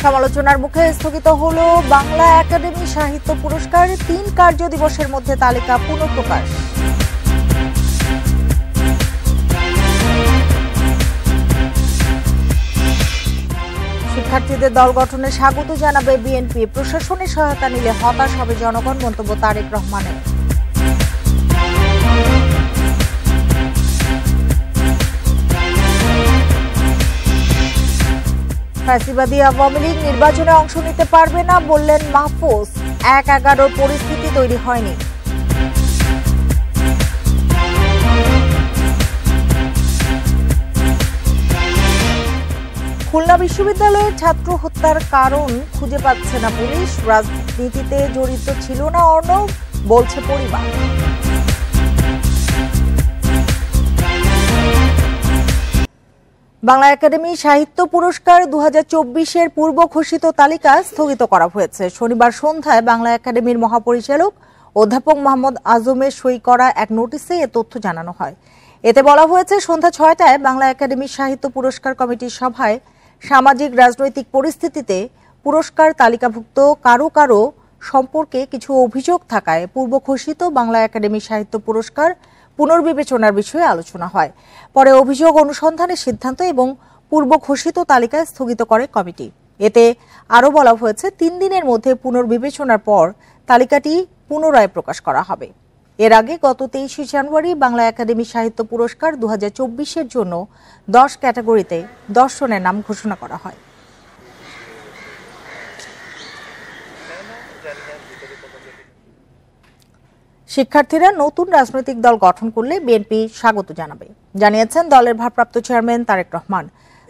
সমালোচনার মুখে স্থগিত হলো বাংলা একাডেমি সাহিত্য পুরস্কার ৩ কার্য দিবসের মধ্যে তালিকা পুনঃপ্রকাশ। শিক্ষার্থীদের দল গঠনে স্বাগত জানাবে বিএনপি, প্রশাসনের সহায়তা নিলে হতাশ হবে জনগণ, মন্তব্য তারেক রহমানের। ফ্যাসিবাদী আওয়ামী লীগ নির্বাচনে অংশ নিতে পারবে না বললেন মাহফুজ। ১-১১ পরিস্থিতি তৈরি হয়নি। খুলনা বিশ্ববিদ্যালয়ের ছাত্র হত্যার কারণ খুঁজে পাচ্ছে না পুলিশ। রাজনীতিতে জড়িত ছিল না অর্ণব, বলছে পরিবার। বাংলা একাডেমি সাহিত্য পুরস্কার ২০২৪-এর পূর্ব ঘোষিত তালিকা স্থগিত করা হয়েছে। শনিবার সন্ধ্যায় বাংলা একাডেমির মহাপরিচালক অধ্যাপক মোহাম্মদ আজমের সই করা এক নোটিশে এ তথ্য জানানো হয়। এতে বলা হয়েছে, সন্ধ্যা ৬টায় বাংলা একাডেমির সাহিত্য পুরস্কার কমিটির সভায় সামাজিক রাজনৈতিক পরিস্থিতিতে পুরস্কার তালিকাভুক্ত কারো কারো সম্পর্কে কিছু অভিযোগ থাকায় পূর্ব ঘোষিত বাংলা একাডেমি সাহিত্য পুরস্কার পুনর্বিবেচনার বিষয়ে আলোচনা হয়। পরে অভিযোগ অনুসন্ধানের সিদ্ধান্ত এবং পূর্ব ঘোষিত তালিকা স্থগিত করে কমিটি। এতে আরও বলা হয়েছে, ৩ দিনের মধ্যে পুনর্বিবেচনার পর তালিকাটি পুনরায় প্রকাশ করা হবে। এর আগে গত ২৩শে জানুয়ারি বাংলা একাডেমি সাহিত্য পুরস্কার ২০২৪-এর জন্য ১০ ক্যাটাগরিতে ১০ জনের নাম ঘোষণা করা হয়। শিক্ষার্থীরা নতুন রাজনৈতিক দল গঠন করলে বিএনপি স্বাগত জানাবে, জানিয়েছেন দলের ভারপ্রাপ্ত চেয়ারম্যান তারেক রহমান।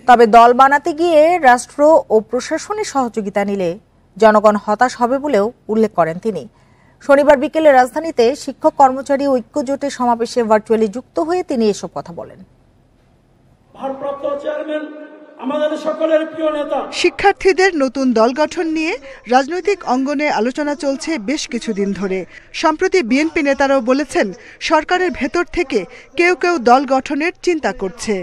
তবে দল বানাতে গিয়ে রাষ্ট্র ও প্রশাসনের সহযোগিতা নিলে জনগণ হতাশ হবে বলেও উল্লেখ করেন তিনি। শনিবার বিকেলে রাজধানীতে শিক্ষক কর্মচারী ঐক্য জোটের সমাবেশে ভার্চুয়ালি যুক্ত হয়ে তিনি এসব কথা বলেন। ভারপ্রাপ্ত চেয়ারম্যান আমাদের সকলের প্রিয় নেতা। শিক্ষার্থীদের নতুন দল গঠন নিয়ে রাজনৈতিক অঙ্গনে আলোচনা চলছে বেশ কিছুদিন ধরে। সম্প্রতি বিএনপি নেতারাও বলেছেন, সরকারের ভেতর থেকে কেউ কেউ দল গঠনের চিন্তা করছে।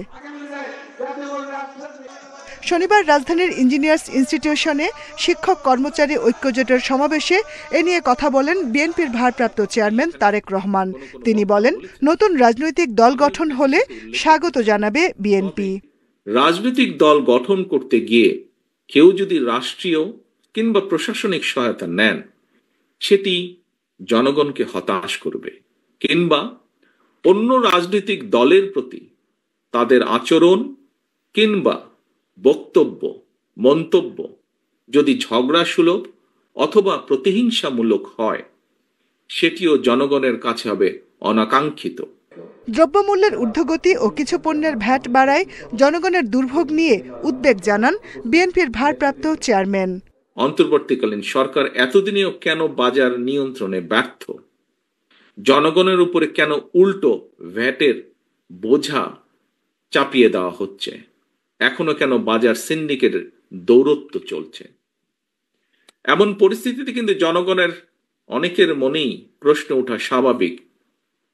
শনিবার রাজধানীর ইঞ্জিনিয়ার্স ইনস্টিটিউশনে শিক্ষক কর্মচারী ঐক্যজোটের সমাবেশে এ নিয়ে কথা বলেন বিএনপির ভারপ্রাপ্ত চেয়ারম্যান তারেক রহমান। তিনি বলেন, নতুন রাজনৈতিক দল গঠন হলে স্বাগত জানাবে বিএনপি। রাজনৈতিক দল গঠন করতে গিয়ে কেউ যদি রাষ্ট্রীয় কিংবা প্রশাসনিক সহায়তা নেন, সেটি জনগণকে হতাশ করবে, কিংবা অন্য রাজনৈতিক দলের প্রতি তাদের আচরণ কিংবা বক্তব্য মন্তব্য যদি ঝগড়া সুলভ অথবা প্রতিহিংসামূলক হয়, সেটিও জনগণের কাছে হবে অনাকাঙ্ক্ষিত। দ্রব্যমূল্যের ঊর্ধ্বগতি ও কিছু পণ্যের ভ্যাট বাড়ায় জনগণের দুর্ভোগ নিয়ে উদ্বেগ জানান বিএনপির ভারপ্রাপ্ত চেয়ারম্যান। অন্তর্বর্তীকালীন সরকার এতদিনেও কেন বাজার নিয়ন্ত্রণে ব্যর্থ? জনগণের উপরে কেন উল্টো ভ্যাটের বোঝা চাপিয়ে দেওয়া হচ্ছে? এখনো কেন বাজার সিন্ডিকেটের দৌরত্ব চলছে? এমন পরিস্থিতিতে কিন্তু জনগণের অনেকের মনেই প্রশ্ন ওঠা স্বাভাবিক,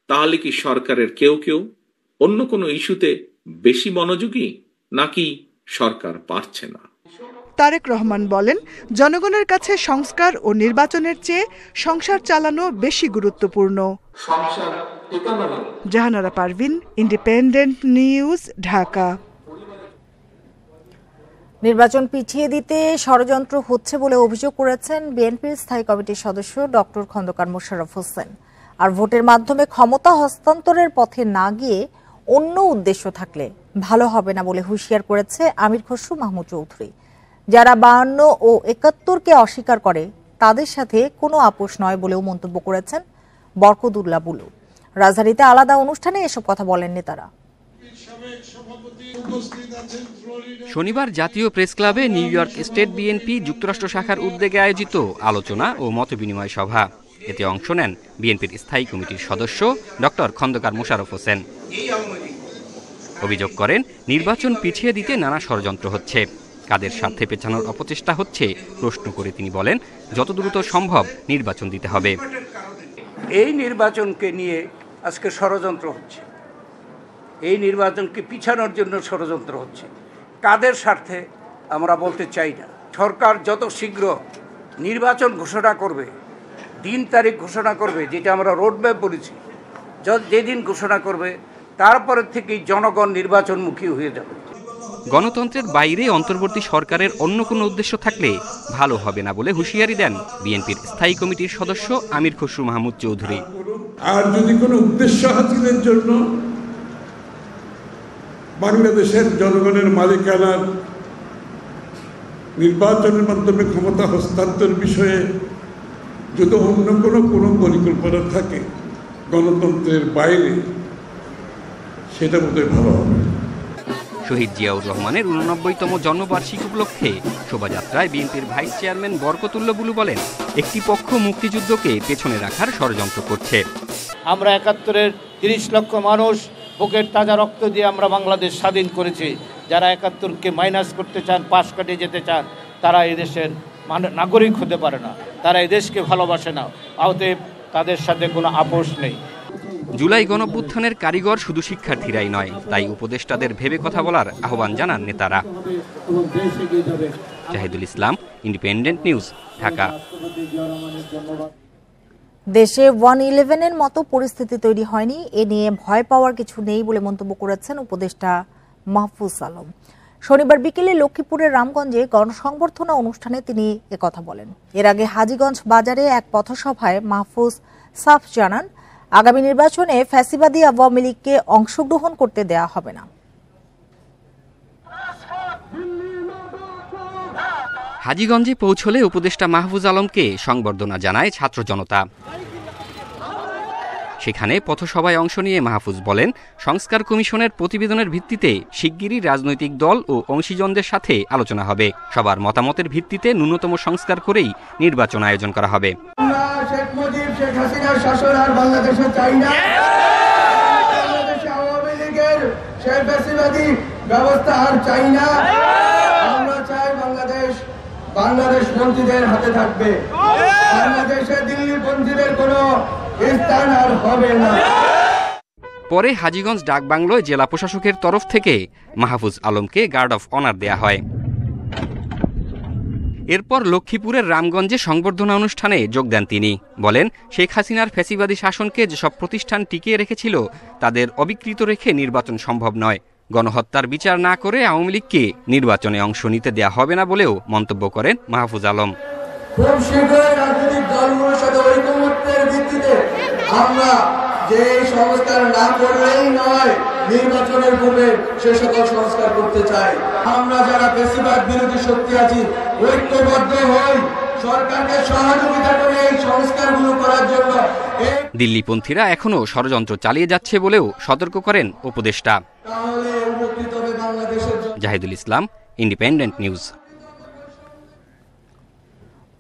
তাহলে কি সরকারের কেউ কেউ অন্য কোনো ইস্যুতে বেশি মনোযোগী, নাকি সরকার পারছে না? তারেক রহমান বলেন, জনগণের কাছে সংস্কার ও নির্বাচনের চেয়ে সংসার চালানো বেশি গুরুত্বপূর্ণ। Jahanara Parvin, Independent News, Dhaka. নির্বাচন পিছিয়ে দিতে ষড়যন্ত্র হচ্ছে বলে অভিযোগ করেছেন বিএনপির স্থায়ী কমিটির সদস্য ডক্টর খন্দকার মোশাররফ হোসেন। আর ভোটের মাধ্যমে ক্ষমতা হস্তান্তরের পথে না গিয়ে অন্য উদ্দেশ্য থাকলে ভালো হবে না বলে হুঁশিয়ার করেছে আমির খসরু মাহমুদ চৌধুরী। যারা ৫২ ও ৭১কে অস্বীকার করে তাদের সাথে কোনো আপোষ নয় বলেও মন্তব্য করেছেন বরকতুল্লাহ বুলু। রাজধানীতে আলাদা অনুষ্ঠানে এসব কথা বলেন নেতারা। শনিবার জাতীয় প্রেস ক্লাবে নিউ ইয়র্ক স্টেট বিএনপি যুক্তরাষ্ট্র শাখার উদ্যোগে আয়োজিত আলোচনা ও মতবিনিময় সভা। এতে অংশ নেন বিএনপির স্থায়ী কমিটির সদস্য ডক্টর খন্দকার মোশাররফ হোসেন। অভিযোগ করেন, নির্বাচন পিছিয়ে দিতে নানা ষড়যন্ত্র হচ্ছে। কাদের স্বার্থে পেছানোর অপচেষ্টা হচ্ছে প্রশ্ন করে তিনি বলেন, যত দ্রুত সম্ভব নির্বাচন দিতে হবে। এই নির্বাচনকে নিয়ে আজকে ষড়যন্ত্র হচ্ছে, এই নির্বাচনকে পিছানোর জন্য ষড়যন্ত্র হচ্ছে। কাদের স্বার্থে আমরা বলতে চাই না। সরকার যত শীঘ্র নির্বাচন ঘোষণা করবে, দিন তারিখ ঘোষণা করবে, যেটা আমরা রোডম্যাপ বলেছি, যেদিন ঘোষণা করবে তারপরে থেকেই জনগণ নির্বাচনমুখী হয়ে যাবে। গণতন্ত্রের বাইরে অন্তর্বর্তী সরকারের অন্য কোনো উদ্দেশ্য থাকলে ভালো হবে না বলে হুঁশিয়ারি দেন বিএনপির স্থায়ী কমিটির সদস্য আমির খসরু মাহমুদ চৌধুরী। আর যদি কোনো উদ্দেশ্য হাসিলের জন্য বাংলাদেশের জনগণের মালিকানার নির্বাচনের মাধ্যমে ক্ষমতা হস্তান্তর বিষয়ে যদি অন্য কোনো পরিকল্পনা থাকে গণতন্ত্রের বাইরে, সেটা বোধহয় ভালো হবে। শহীদ জিয়াউর রহমানের 89তম জন্মবার্ষিকী উপলক্ষে শোভাযাত্রায় বিএনপির ভাইস চেয়ারম্যান বরকতুল্লাহ বুলু বলেন, একটি পক্ষ মুক্তিযুদ্ধকে পেছনে রাখার ষড়যন্ত্র করছে। আমরা 71-এর 30 লক্ষ মানুষ বুকের তাজা রক্ত দিয়ে আমরা বাংলাদেশ স্বাধীন করেছি। যারা 71-কে মাইনাস করতে চান, পাশ কাটিয়ে যেতে চান, তারা এই দেশের নাগরিক হতে পারে না, তারা এই দেশকে ভালোবাসে না, অতএব তাদের সাথে কোনো আপোষ নেই। জুলাই গণঅভ্যুত্থানের কারিগর শুধু শিক্ষার্থীরাই নয়, তাই উপদেষ্টাদের ভেবে কথা বলার আহ্বান জানান নেতারা। জাহিদুল ইসলাম, ইন্ডিপেন্ডেন্ট নিউজ, ঢাকা। দেশে 111-এর মতো পরিস্থিতি তৈরি হয়নি, এ নিয়ে ভয় পাওয়ার কিছু নেই বলে মন্তব্য করেছেন উপদেষ্টা মাহফুজ আলম। শনিবার বিকেলে লক্ষ্মীপুরের রামগঞ্জে গণসংবর্ধনা অনুষ্ঠানে তিনি একথা বলেন। এর আগে হাজীগঞ্জ বাজারে এক পথসভায় মাহফুজ সাফ জানান, আগামী নির্বাচনে ফ্যাসিবাদী আওয়ামী লীগকে অংশগ্রহণ করতে দেয়া হবে না। হাজীগঞ্জে পৌঁছলে উপদেষ্টা মাহফুজ আলমকে সংবর্ধনা জানায় ছাত্র জনতা। সেখানে পথসভায় অংশ নিয়ে মাহফুজ বলেন, সংস্কার কমিশনের প্রতিবেদনের ভিত্তিতে শিগগিরই রাজনৈতিক দল ও অংশীজনদের সাথে আলোচনা হবে। সবার মতামতের ভিত্তিতে ন্যূনতম সংস্কার করেই নির্বাচন আয়োজন করা হবে। শেখ মুজিব, শেখ হাসিনার শাসন আর বাংলাদেশে চাই না। বাংলাদেশে আওয়ামী লীগের সেই ফ্যাসিবাদী ব্যবস্থা আর চাই না। আমরা চাই বাংলাদেশ পন্থীদের হাতে থাকবে। বাংলাদেশে দিল্লি পন্থীদের কোনো স্থান আর হবে না। পরে হাজীগঞ্জ ডাকবাংলোয় জেলা প্রশাসকের তরফ থেকে মাহফুজ আলমকে গার্ড অফ অনার দেয়া হয়। এরপর লক্ষ্মীপুরের রামগঞ্জে সংবর্ধনা অনুষ্ঠানে যোগ দেন তিনি। বলেন, শেখ হাসিনার ফ্যাসিবাদী শাসনকে যেসব প্রতিষ্ঠান টিকিয়ে রেখেছিল তাদের অবিকৃত রেখে নির্বাচন সম্ভব নয়। গণহত্যার বিচার না করে আওয়ামী লীগকে নির্বাচনে অংশ নিতে দেয়া হবে না বলেও মন্তব্য করেন মাহফুজ আলম। খুব শীঘ্রই রাজনৈতিক দলগুলোর সাথে ঐকমত্যের ভিত্তিতে আমরা যে সংস্কার না করলেই নয়, নির্বাচনের পূর্বে সে সকল সংস্কার করতে চাই। আমরা যারা ফ্যাসিবাদ বিরোধী শক্তি আছি, ঐক্যবদ্ধ হই, সরকারকে সহযোগিতা করে এই সংস্কারগুলো করার জন্য। দিল্লিপন্থীরা এখনো ষড়যন্ত্র চালিয়ে যাচ্ছে বলেও সতর্ক করেন উপদেষ্টা। তাহলে উপকৃত হবে বাংলাদেশের। জাহিদুল ইসলাম, ইন্ডিপেন্ডেন্ট নিউজ।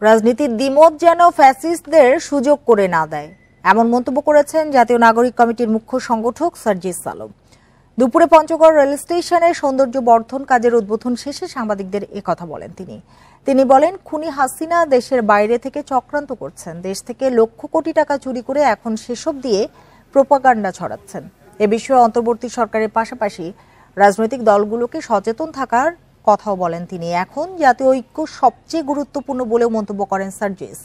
রাজনীতির দ্বিমত যেন ফ্যাসিস্টদের সুযোগ করে না দেয়, এমন মন্তব্য করেছেন জাতীয় নাগরিক কমিটির মুখ্য সংগঠক সার্জিস আলম। দুপুরে পঞ্চগড় রেল স্টেশনের সৌন্দর্য বর্ধন কাজের উদ্বোধন শেষে সাংবাদিকদের একথা বলেন তিনি বলেন, খুনি হাসিনা দেশের বাইরে থেকে চক্রান্ত করছেন, দেশ থেকে লক্ষ কোটি টাকা চুরি করে এখন সেসব দিয়ে প্রোপাগান্ডা ছড়াচ্ছেন। এ বিষয়ে অন্তর্বর্তী সরকারের পাশাপাশি রাজনৈতিক দলগুলোকে সচেতন থাকার কথাও বলেন তিনি। এখন জাতীয় ঐক্য সবচেয়ে গুরুত্বপূর্ণ বলেও মন্তব্য করেন সার্জিস।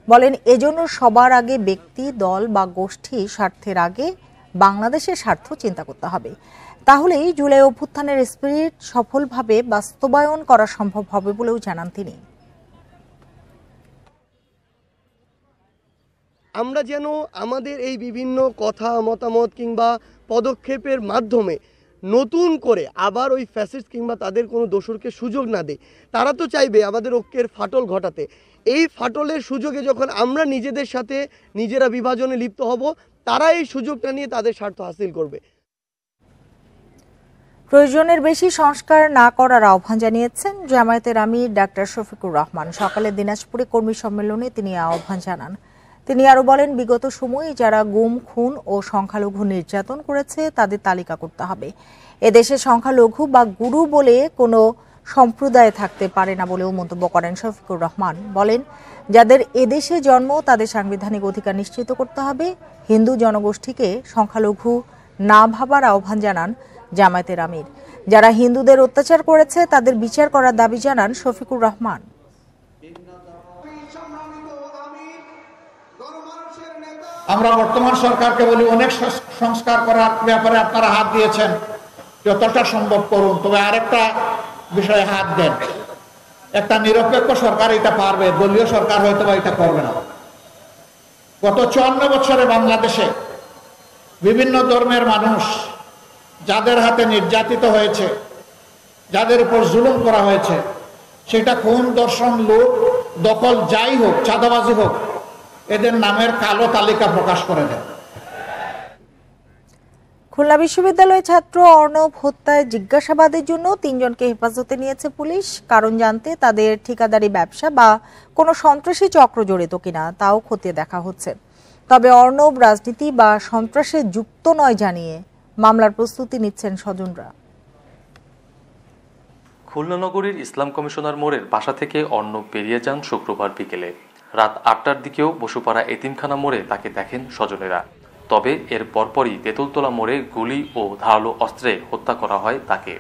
বলেন, এজন্য সবার আগে ব্যক্তি, দল বা গোষ্ঠী স্বার্থের আগে বাংলাদেশের স্বার্থ চিন্তা করতে হবে। তাহলেই জুলাই অভ্যুত্থানের স্পিরিট সফলভাবে বাস্তবায়ন করা সম্ভব হবে বলেও জানান তিনি। আমরা যেন আমাদের এই বিভিন্ন কথা, মতামত কিংবা পদক্ষেপের মাধ্যমে নতুন করে আবার ওই ফ্যাসিস্ট কিংবা তাদের কোনো দোসরকে সুযোগ না দেয়। তারা তো চাইবে আমাদের ঐক্যের ফাটল ঘটাতে। এই ফাটলের সুযোগে যখন আমরা নিজেদের সাথে নিজেরা বিভাজনে লিপ্ত হব, তারা এই সুযোগটা নিয়ে তাদের স্বার্থ হাসিল করবে। প্রয়োজনের বেশি সংস্কার না করার আহ্বান জানিয়েছেন জামায়াতের আমির ডাক্তার শফিকুর রহমান। সকালে দিনাজপুরে কর্মী সম্মেলনে তিনি আহ্বান জানান। তিনি আরো বলেন, বিগত সময়ে যারা গুম, খুন ও সংখ্যালঘু নির্যাতন করেছে তাদের তালিকা করতে হবে। এদেশে সংখ্যালঘু বা গুরু বলে কোনো সম্প্রদায় থাকতে পারে না বলেও মন্তব্য করেন শফিকুর রহমান। বলেন, যাদের এদেশে জন্ম তাদের সাংবিধানিক অধিকার নিশ্চিত করতে হবে। হিন্দু জনগোষ্ঠীকে সংখ্যালঘু না ভাবার আহ্বান জানান জামায়াতের আমির। যারা হিন্দুদের অত্যাচার করেছে তাদের বিচার করার দাবি জানান শফিকুর রহমান। আমরা বর্তমান সরকারকে বলি, অনেক সংস্কার করার ব্যাপারে আপনারা হাত দিয়েছেন, যতটা সম্ভব করুন, তবে আরেকটা বিষয়ে হাত দেন। একটা নিরপেক্ষ সরকার এটা পারবে, দলীয় সরকার হয়তো বা এটা করবে না। গত 54 বছরে বাংলাদেশে বিভিন্ন ধর্মের মানুষ যাদের হাতে নির্যাতিত হয়েছে, যাদের উপর জুলুম করা হয়েছে, সেটা খুন, দর্শন, লুট, দখল যাই হোক, চাঁদাবাজি হোক, এদের নামের কালো তালিকা প্রকাশ করে দেন। খুলনা বিশ্ববিদ্যালয় ছাত্র অর্ণব হত্যায় জিজ্ঞাসাবাদের জন্য 3 জনকে হেফাজতে নিয়েছে পুলিশ। কারণ জানতে তাদের ঠিকাদারি ব্যবসা বা কোনো সন্ত্রাসী চক্র জড়িত কিনা তাও খতিয়ে দেখা হচ্ছে। তবে অর্ণব রাজনীতি বা সন্ত্রাসে যুক্ত নয় জানিয়ে মামলার প্রস্তুতি নিচ্ছেন স্বজনরা। খুলনা নগরীর ইসলাম কমিশনার মোড়ের বাসা থেকে অর্ণব বেরিয়ে যান শুক্রবার বিকেলে। রাত 8টার দিকেও বসুপাড়া এতিমখানা মোড়ে তাকে দেখেন স্বজনেরা। তবে এর পরপরই তেঁতুলতলা মোড়ে গুলি ও ধারালো অস্ত্রে হত্যা করা হয় তাকে।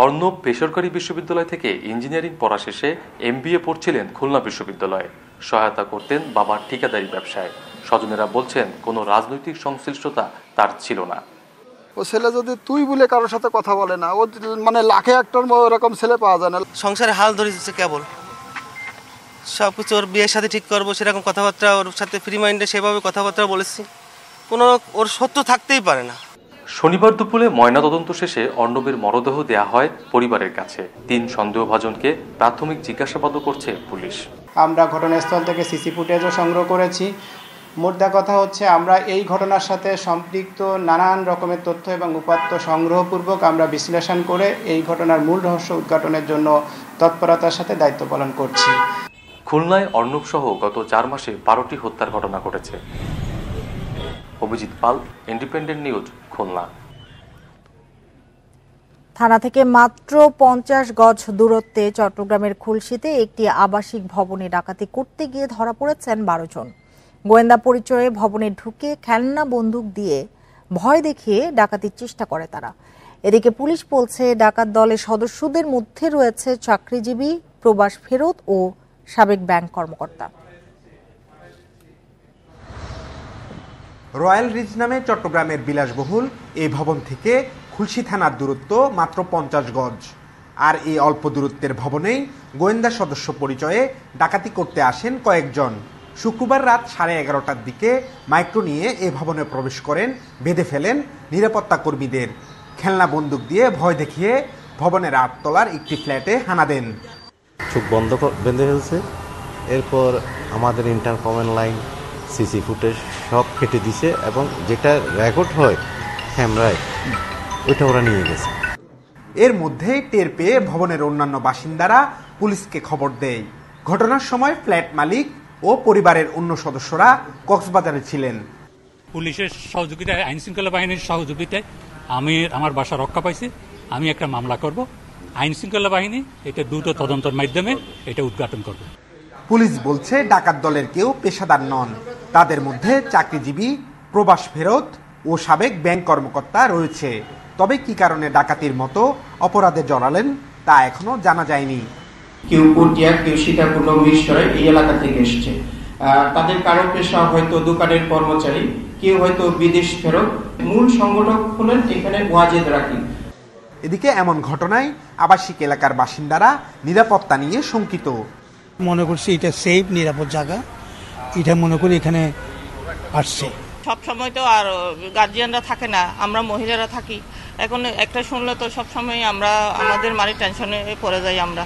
অর্ণব বেসরকারি বিশ্ববিদ্যালয় থেকে ইঞ্জিনিয়ারিং পড়া শেষে MBA পড়ছিলেন খুলনা বিশ্ববিদ্যালয়ে। সহায়তা করতেন বাবার ঠিকাদারি ব্যবসায়। স্বজনেরা বলছেন কোনো রাজনৈতিক সংশ্লিষ্টতা তার ছিল না। ও ছেলে যদি তুই বলে কারোর সাথে কথা বলে না, ও মানে লাখে একটার ওরকম ছেলে পাওয়া যায় না। সংসারে হাল ধরেছে কেবল, সব কিছু ওর বিয়ের সাথে ঠিক করবো সেরকম কথাবার্তা, ওর সাথে ফ্রি মাইন্ডে সেভাবে কথাবার্তা বলেছি। কোনো ওর সত্য থাকতেই পারে না। শনিবার দুপুরে ময়নাতদন্ত শেষে অর্ণবের মরদেহ দেয়া হয় পরিবারের কাছে। 3 সন্দেহভাজনকে প্রাথমিক জিজ্ঞাসাবাদও করছে পুলিশ। আমরা ঘটনাস্থল থেকে সিসি ফুটেজও সংগ্রহ করেছি। মোদ্দা কথা হচ্ছে, আমরা এই ঘটনার সাথে সম্পৃক্ত নানান রকমের তথ্য এবং উপাত্ত সংগ্রহপূর্বক আমরা বিশ্লেষণ করে এই ঘটনার মূল রহস্য উদ্ঘাটনের জন্য তৎপরতার সাথে দায়িত্ব পালন করছি। খুলনায় অর্ণব সহ গত 4 মাসে 12টি হত্যার ঘটনা ঘটেছে। অভিজিৎ পাল, ইন্ডিপেন্ডেন্ট নিউজ, খুলনা। থানা থেকে মাত্র 50 গজ দূরত্বে চট্টগ্রামের খুলশীতে একটি আবাসিক ভবনে ডাকাতি করতে গিয়ে ধরা পড়েছেন 12 জন। গোয়েন্দা পরিচয়ে ভবনে ঢুকে খেলনা বন্দুক দিয়ে ভয় দেখিয়ে ডাকাতির চেষ্টা করে তারা। এদিকে পুলিশ বলছে, ডাকাত দলের সদস্যদের মধ্যে রয়েছে চাকরিজীবী, প্রবাস ফেরত ও সাবেক ব্যাংক কর্মকর্তা। রয়্যাল রিজ নামে চট্টগ্রামের বিলাসবহুল এই ভবন থেকে খুলশী থানার দূরত্ব মাত্র 50 গজ। আর এই অল্প দূরত্বের ভবনেই গোয়েন্দা সদস্য পরিচয়ে ডাকাতি করতে আসেন কয়েকজন। শুক্রবার রাত 11:30টার দিকে মাইক্রো নিয়ে এ ভবনে প্রবেশ করেন, বেঁধে ফেলেন নিরাপত্তা কর্মীদের। খেলনা বন্দুক দিয়ে ভয় দেখিয়ে ভবনের 8 তলার একটি ফ্ল্যাটে হানা দেন। চোখ বন্ধ বেঁধে ফেলছে। এরপর আমাদের ইন্টারকমেন্ট লাইন, সিসি ফুটেজ সব কেটে দিছে এবং যেটা রেকর্ড হয় ক্যামেরায় ওইটা ওরা নিয়ে গেছে। এর মধ্যে টের পেয়ে ভবনের অন্যান্য বাসিন্দারা পুলিশকে খবর দেয়। ঘটনার সময় ফ্ল্যাট মালিক ও পরিবারের অন্য সদস্যরা কক্সবাজারে ছিলেন। পুলিশের সহযোগিতায়, আইন শৃঙ্খলা বাহিনীর সহযোগিতায় আমি আমার বাসা রক্ষা পাইছি। আমি একটা মামলা করব, আইন শৃঙ্খলা বাহিনী এটা দ্রুত তদন্তের মাধ্যমে এটা উদ্ঘাটন করবে। পুলিশ বলছে, ডাকাত দলের কেউ পেশাদার নন। তাদের মধ্যে চাকরিজীবী, প্রবাস ফেরত ও সাবেক ব্যাংক কর্মকর্তা রয়েছে। তবে কি কারণে ডাকাতির মতো অপরাধে জড়ালেন তা এখনো জানা যায়নি। কেউ পটিয়া, কেউ সীতাকুণ্ড, মিরসরাই এই এলাকা থেকে এসছে। তাদের কারো পেশা হয়তো দোকানের কর্মচারী, কেউ হয়তো বিদেশ ফেরত। মূল সংগঠক হলেন এখানে ওয়াজেদ রাকিব। এদিকে এমন ঘটনায় আবাসিক এলাকার বাসিন্দারা নিরাপত্তা নিয়ে শঙ্কিত। মনে করছি এটা সেফ, নিরাপদ জায়গা, এটা মনে করি এখানে আসছে। সব সময় তো আর গার্জিয়ানরা থাকে না, আমরা মহিলারা থাকি। এখন একটা শুনলে তো সব সময় আমরা আমাদের মারি টেনশনে পড়ে যাই। আমরা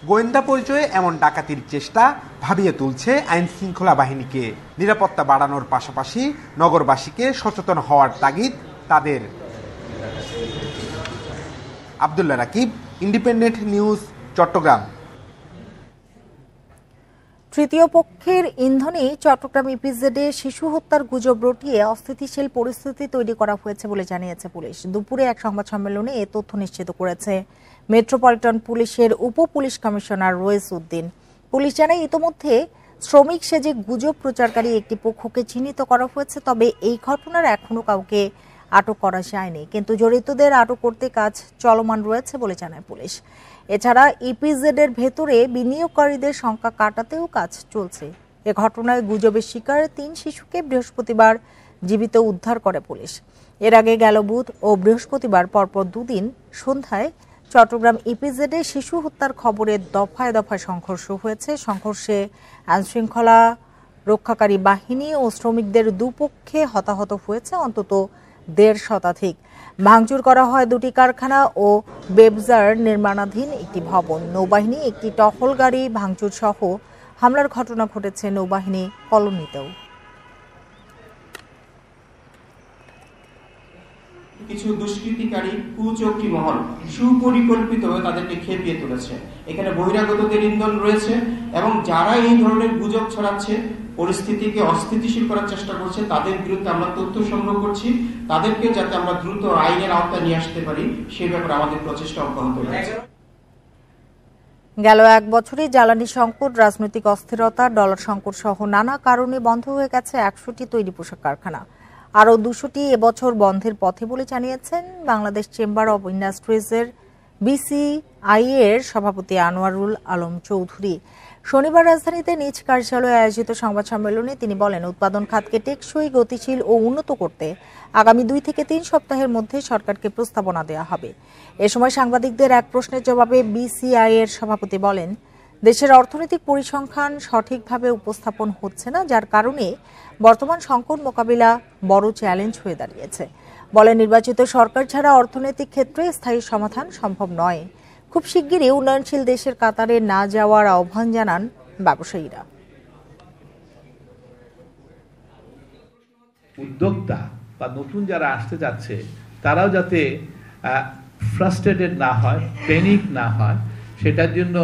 গোয়েন্দা পরিচয়ে এমন ডাকাতির চেষ্টা ভাবিয়ে তুলছে আইন শৃঙ্খলা বাহিনীকে। নিরাপত্তা বাড়ানোর পাশাপাশি নগরবাসীকে সচেতন হওয়ার তাগিদ তাদের। Abdullah Rakib, Independent News, Chattogram. তৃতীয় পক্ষের ইন্ধনে চট্টগ্রাম ইপিজেডে শিশু হত্যার গুজব রটিয়ে অস্থিতিশীল পরিস্থিতি তৈরি করা হয়েছে বলে জানিয়েছে পুলিশ। দুপুরে এক সংবাদ সম্মেলনে এ তথ্য নিশ্চিত করেছে মেট্রোপলিটন পুলিশের উপ পুলিশ কমিশনার রয়েস উদ্দিন। পুলিশ জানায়, ইতোমধ্যে শ্রমিক সেজে গুজব প্রচারকারী একটি পক্ষকে চিহ্নিত করা হয়েছে। তবে এই ঘটনার এখনো কাউকে আটক করা যায়নি, কিন্তু জড়িতদের আটক করতে কাজ চলমান রয়েছে বলে জানায় পুলিশ। এছাড়া ইপিজেড এর ভেতরে বিনিয়োগকারীদের সংখ্যা কাটাতেও কাজ চলছে এ ঘটনায় গুজবের শিকার 3 শিশুকে বৃহস্পতিবার জীবিত উদ্ধার করে পুলিশ। এর আগে গেল বুধ ও বৃহস্পতিবার পরপর দুদিন সন্ধ্যায় চট্টগ্রাম ইপিজেডে শিশু হত্যার খবরে দফায় দফায় সংঘর্ষ হয়েছে। সংঘর্ষে আইনশৃঙ্খলা রক্ষাকারী বাহিনী ও শ্রমিকদের দুপক্ষে হতাহত হয়েছে অন্তত 1.5 শতাধিক। ভাঙচুর করা হয় 2টি কারখানা ও বেবজার নির্মাণাধীন একটি ভবন। নৌবাহিনী একটি টহল গাড়ি ভাঙচুর সহ হামলার ঘটনা ঘটেছে নৌবাহিনী কলোনিতেও। কিছু দুষ্কৃতিকারী কুচক্রী মহল সুপরিকল্পিতভাবে তাদেরকে খেপিয়ে তুলেছে। এখানে বহিরাগতদের ইন্ধন রয়েছে এবং যারা এই ধরনের গুজব ছড়াচ্ছে, পরিস্থিতিকে অস্থিতিশীল করার চেষ্টা করছে, তাদের বিরুদ্ধে আমরা তথ্য সংগ্রহ করছি। তাদেরকে যাতে আমরা দ্রুত আইনের আওতায় নিয়ে আসতে পারি সেই ব্যাপারে আমাদের প্রচেষ্টা অব্যাহত রয়েছে। গেল 1 বছরে জ্বালানি সংকট, রাজনৈতিক অস্থিরতা, ডলার সংকট সহ নানা কারণে বন্ধ হয়ে গেছে 100টি তৈরি পোশাক কারখানা। আরও 200টি এবছর বন্ধের পথে বলে জানিয়েছেন বাংলাদেশ চেম্বার অব ইন্ডাস্ট্রিজের BCI এর সভাপতি আনোয়ারুল আলম চৌধুরী। শনিবার রাজধানীতে নিজ কার্যালয়ে আয়োজিত সংবাদ সম্মেলনে তিনি বলেন, উৎপাদন খাতকে টেকসই, গতিশীল ও উন্নত করতে আগামী 2 থেকে 3 সপ্তাহের মধ্যে সরকারকে প্রস্তাবনা দেওয়া হবে। এ সময় সাংবাদিকদের এক প্রশ্নের জবাবে BCI এর সভাপতি বলেন, দেশের অর্থনৈতিক পরিসংখ্যান সঠিকভাবে উপস্থাপন হচ্ছে না, যার কারণে বর্তমান সংকট মোকাবিলা বড় চ্যালেঞ্জ হয়ে দাঁড়িয়েছে। বলেন, নির্বাচিত সরকার ছাড়া অর্থনৈতিক ক্ষেত্রে স্থায়ী সমাধান সম্ভব নয়। খুব শিগগিরই উন্নয়নশীল দেশের কাতারে না যাওয়ার আহ্বান জানান ব্যবসায়ীরা। উদ্যোক্তা বা নতুন যারা আসতে যাচ্ছে তারাও যাতে ফ্রাস্ট্রেটেড না হয়, প্যানিক না হয়, সেটার জন্য